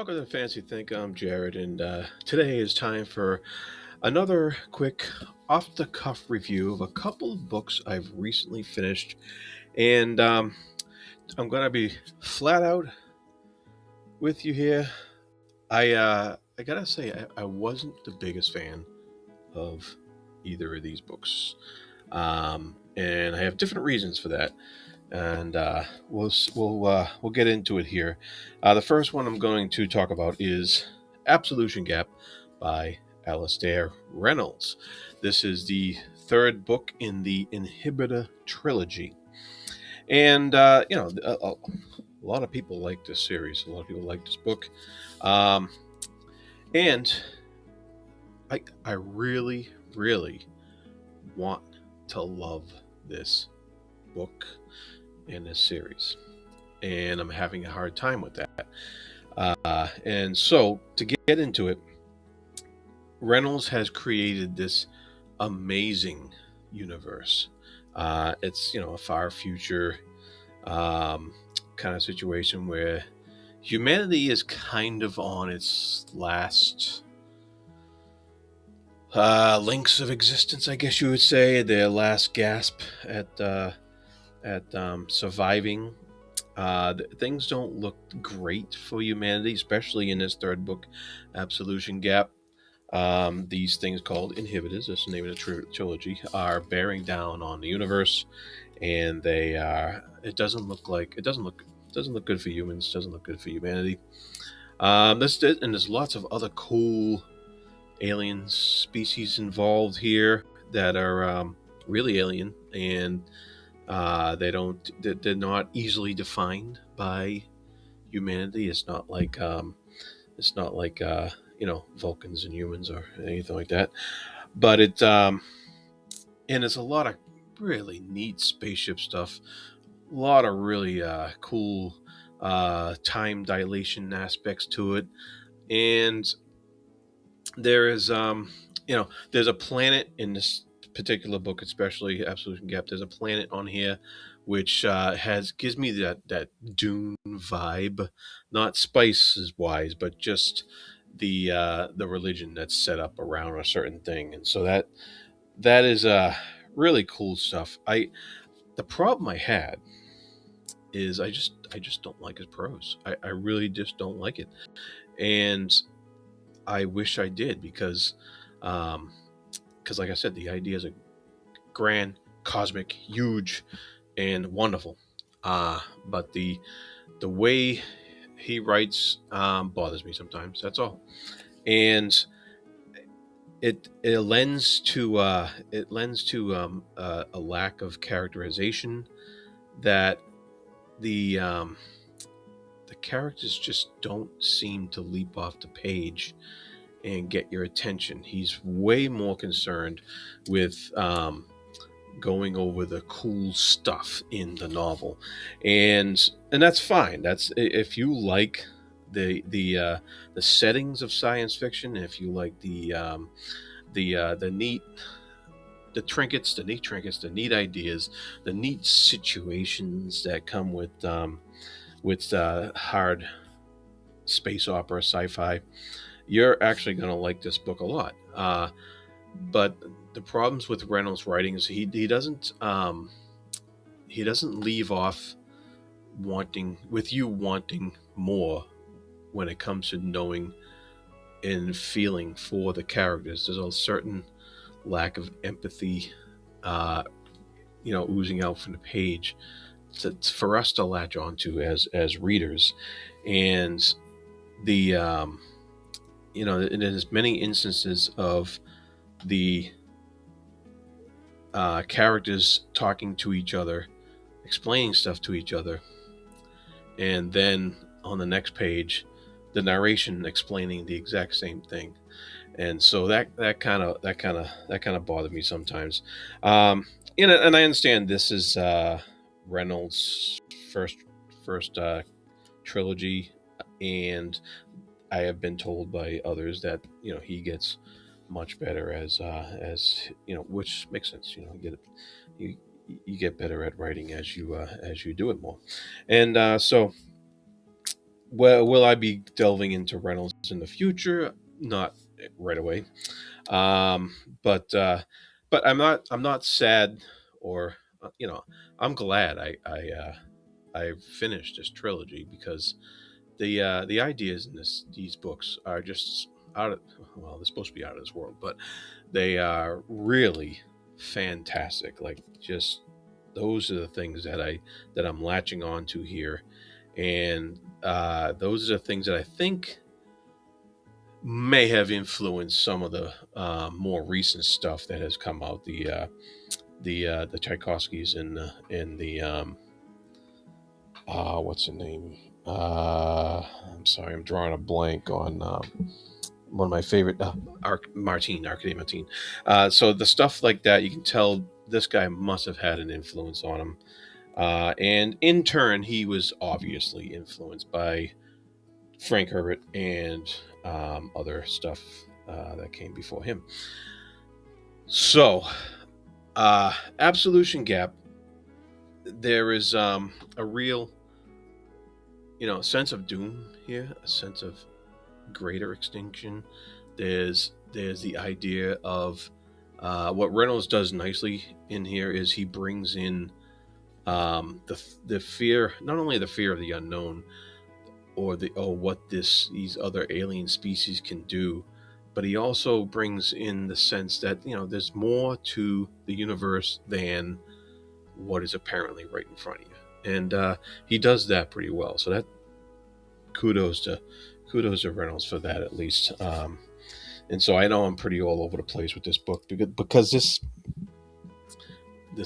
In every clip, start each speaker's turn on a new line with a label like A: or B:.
A: Welcome to Fancy Think. I'm Jared, and today is time for another quick off the cuff review of a couple of books I've recently finished. And I'm going to be flat out with you here. I gotta say, I wasn't the biggest fan of either of these books. And I have different reasons for that. And we'll get into it here. The first one I'm going to talk about is Absolution Gap by Alastair Reynolds. This is the third book in the Inhibitor trilogy, and a lot of people like this series. A lot of people like this book, and I really want to love this book in this series, and I'm having a hard time with that. And so, to get into it, Reynolds has created this amazing universe. It's a far future kind of situation where humanity is kind of on its last links of existence, I guess you would say, their last gasp at surviving. Things don't look great for humanity, especially in this third book, Absolution Gap. These things called inhibitors, that's the name of the trilogy, are bearing down on the universe, and they are. It doesn't look good for humans. Doesn't look good for humanity. And there's lots of other cool alien species involved here that are really alien, and they're not easily defined by humanity. It's not like Vulcans and humans or anything like that. But and it's a lot of really neat spaceship stuff. A lot of really cool time dilation aspects to it, and there is there's a planet in this particular book, especially Absolution Gap. There's a planet on here which gives me that Dune vibe, not spices wise, but just the religion that's set up around a certain thing, and so that is really cool stuff. The problem I had is I just don't like his prose. I really just don't like it, and I wish I did, because like I said, the ideas are grand, cosmic, huge, and wonderful. But the way he writes bothers me sometimes. That's all, and it lends to a lack of characterization that the characters just don't seem to leap off the page and get your attention. He's way more concerned with going over the cool stuff in the novel, and that's fine. That's if you like the settings of science fiction, if you like the neat trinkets, the neat ideas, the neat situations that come with hard space opera, sci-fi, you're actually going to like this book a lot. But the problems with Reynolds' writing is he doesn't leave off wanting more when it comes to knowing and feeling for the characters. There's a certain lack of empathy, oozing out from the page for us to latch onto as readers, and there's many instances of the characters talking to each other, explaining stuff to each other, and then on the next page, the narration explaining the exact same thing, and so that kind of bothered me sometimes. And I understand this is Reynolds' first trilogy, and I have been told by others that he gets much better as which makes sense. You get better at writing as you do it more, and so well, will I be delving into Reynolds in the future? Not right away. Um, but I'm not sad, or you know, I'm glad I finished this trilogy, because the ideas in these books are just out of, well, they're supposed to be out of this world, but they are really fantastic. Like, just those are the things that I'm latching on to here, and those are the things that I think may have influenced some of the more recent stuff that has come out. The Tchaikovskys and the what's the name? I'm sorry, I'm drawing a blank on one of my favorite Arcade Martin. So the stuff like that, you can tell this guy must have had an influence on him, and in turn, he was obviously influenced by Frank Herbert and other stuff that came before him. So, Absolution Gap, there is a real, sense of doom here, a sense of greater extinction. There's the idea of what Reynolds does nicely in here is he brings in the fear, not only the fear of the unknown, or what these other alien species can do, but he also brings in the sense that there's more to the universe than what is apparently right in front of you, and he does that pretty well. So that kudos to Reynolds for that, at least. And so I know I'm pretty all over the place with this book, because this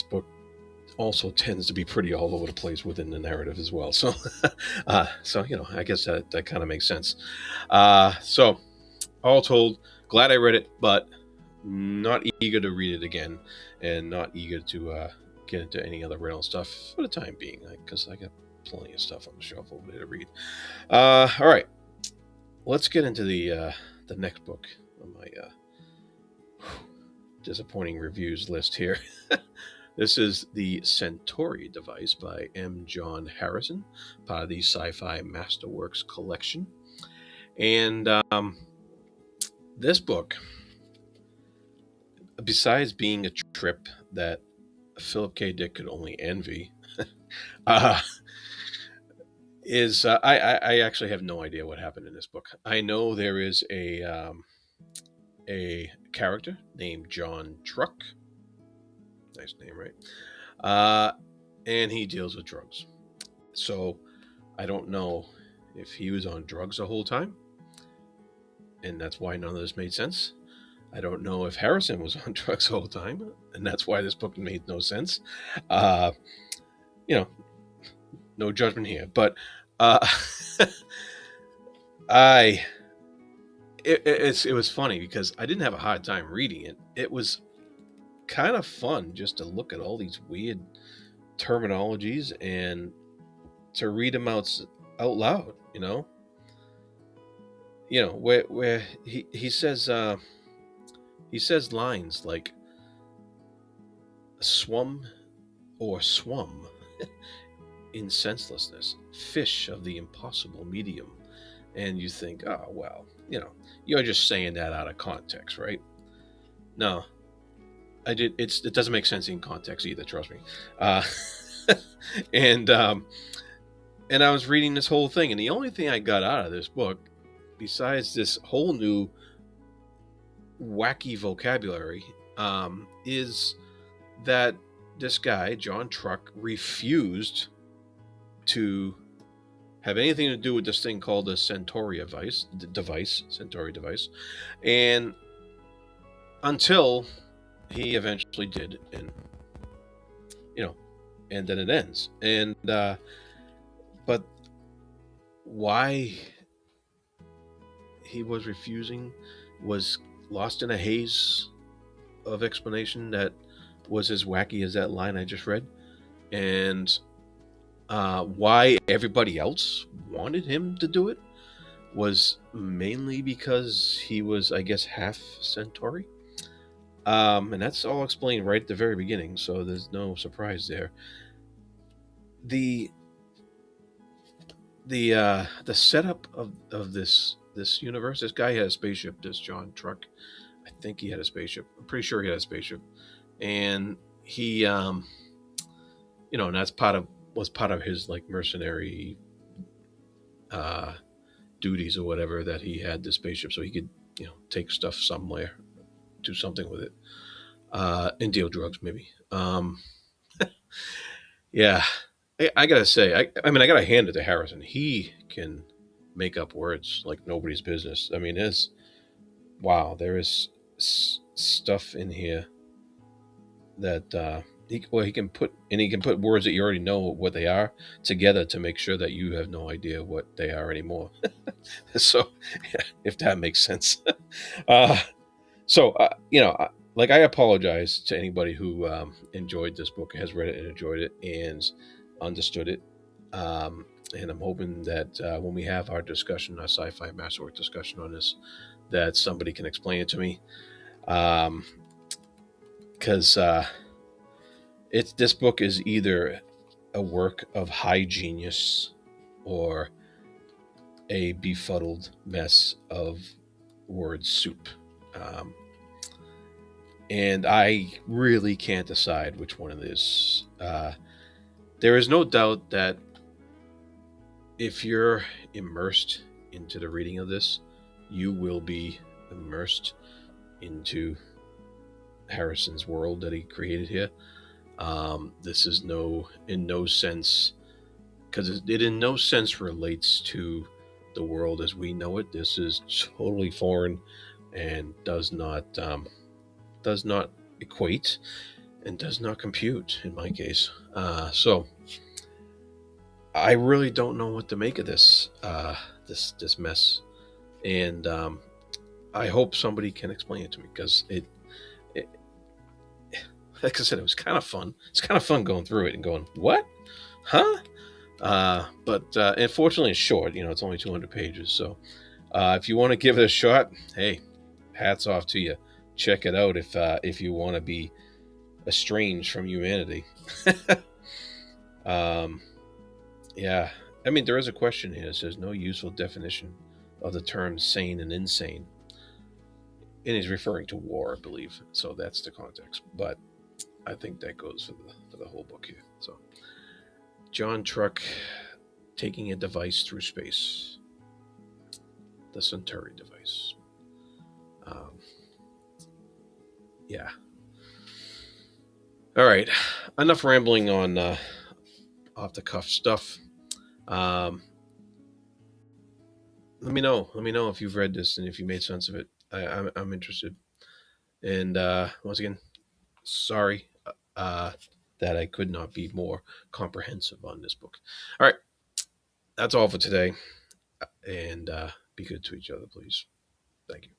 A: book also tends to be pretty all over the place within the narrative as well. So, I guess that kind of makes sense. So, all told, glad I read it, but not eager to read it again, and not eager to get into any other Reynolds stuff for the time being, because I got plenty of stuff on the shelf over there to read. All right, let's get into the next book on my disappointing reviews list here. This is the Centauri device by M. John Harrison, part of the Sci-Fi Masterworks collection. And this book, besides being a trip that Philip K. Dick could only envy, is I actually have no idea what happened in this book. I know there is a character named John Truck. Nice name, right? And he deals with drugs. So I don't know if he was on drugs the whole time, and that's why none of this made sense. I don't know if Harrison was on drugs the whole time, and that's why this book made no sense. No judgment here, but it was funny because I didn't have a hard time reading it. It was kind of fun just to look at all these weird terminologies and to read them out loud. Where he says lines like swum or swum in senselessness, fish of the impossible medium, and you think, oh well, you're just saying that out of context, right? No, it doesn't make sense in context either, trust me. And I was reading this whole thing, and the only thing I got out of this book, besides this whole new wacky vocabulary, is that this guy John Truck refused to have anything to do with this thing called the Centauri device, and until he eventually did, and and then it ends. And but why he was refusing was lost in a haze of explanation that was as wacky as that line I just read. And why everybody else wanted him to do it was mainly because he was, I guess, half Centauri. And that's all explained right at the very beginning, so there's no surprise there. The the setup of this universe. This guy had a spaceship. This John Truck, I think he had a spaceship. I'm pretty sure he had a spaceship, and he and that's part of his like mercenary uh duties or whatever, that he had the spaceship so he could take stuff somewhere, do something with it, and deal drugs maybe. Yeah, I gotta say, I mean, I gotta hand it to Harrison. He can make up words like nobody's business. I mean, there's wow, there is stuff in here that he can put, and he can put words that you already know what they are together to make sure that you have no idea what they are anymore. So, yeah, if that makes sense. uh, like, I apologize to anybody who enjoyed this book, has read it and enjoyed it and understood it. And I'm hoping that when we have our discussion, our sci-fi masterwork discussion on this, that somebody can explain it to me. Because it's this book is either a work of high genius or a befuddled mess of word soup. Um, and I really can't decide which one it is. There is no doubt that if you're immersed into the reading of this, you will be immersed into Harrison's world that he created here. This is in no sense, because it in no sense relates to the world as we know it. This is totally foreign and does not equate and does not compute in my case. So I really don't know what to make of this mess, and I hope somebody can explain it to me, because it like I said, it was kind of fun. It's kind of fun going through it and going, what, huh? But unfortunately, it's short. It's only 200 pages. So if you want to give it a shot, hey, hats off to you. Check it out if you want to be estranged from humanity. um, yeah, I mean, there is a question here. It says no useful definition of the terms sane and insane, and he's referring to war, I believe. So that's the context. But I think that goes for the whole book here. So John Truck taking a device through space, the Centauri device. Um, yeah. All right. Enough rambling on off the cuff stuff. Um, let me know. Let me know if you've read this and if you made sense of it. I'm interested. And once again, sorry uh, that I could not be more comprehensive on this book. All right. That's all for today. And be good to each other, please. Thank you.